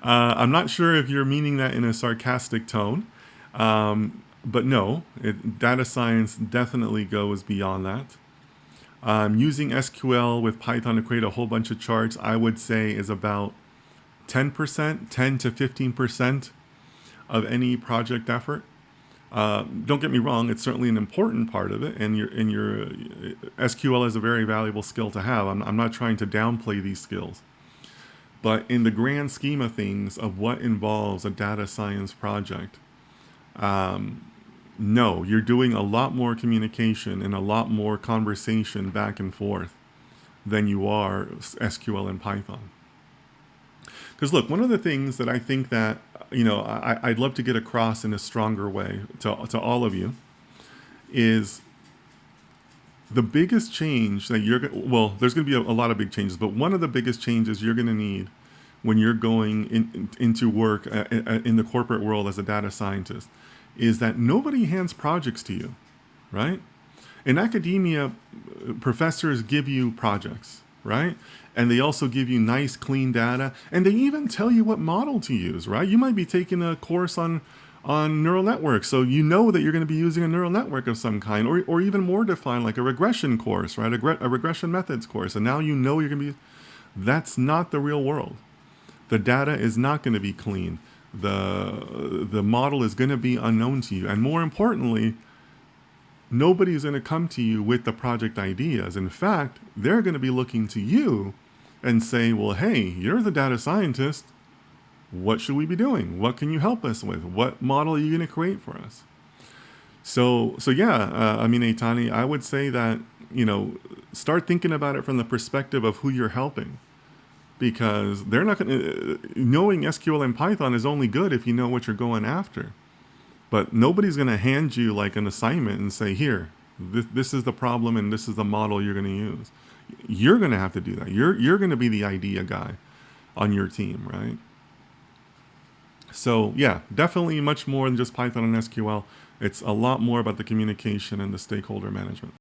I'm not sure if you're meaning that in a sarcastic tone, but no, data science definitely goes beyond that. Using SQL with Python to create a whole bunch of charts, I would say is about 10%, 10 to 15% of any project effort. Don't get me wrong; it's certainly an important part of it, and your SQL is a very valuable skill to have. I'm not trying to downplay these skills, but in the grand scheme of things, of what involves a data science project, no, you're doing a lot more communication and a lot more conversation back and forth than you are SQL and Python. Because look, one of the things that I think that I'd love to get across in a stronger way to all of you is the biggest change that well, there's going to be a lot of big changes, but one of the biggest changes you're going to need when you're going into work in the corporate world as a data scientist is that nobody hands projects to you, right? In academia, professors give you projects, right? And they also give you nice, clean data, and they even tell you what model to use, right? You might be taking a course on neural networks, so you know that you're going to be using a neural network of some kind, or even more defined, like a regression course, right? A regression methods course, and now you know you're going to be. That's not the real world. The data is not going to be clean. The model is going to be unknown to you, and more importantly, nobody's going to come to you with the project ideas. In fact, they're going to be looking to you and say, well, hey, you're the data scientist. What should we be doing? What can you help us with? What model are you going to create for us? So yeah, I mean, Eitani, I would say that, start thinking about it from the perspective of who you're helping. Because they're not going to, knowing SQL and Python is only good if you know what you're going after. But nobody's going to hand you like an assignment and say, here, this is the problem and this is the model you're going to use. You're going to have to do that. You're going to be the idea guy on your team, right? So yeah, definitely much more than just Python and SQL. It's a lot more about the communication and the stakeholder management.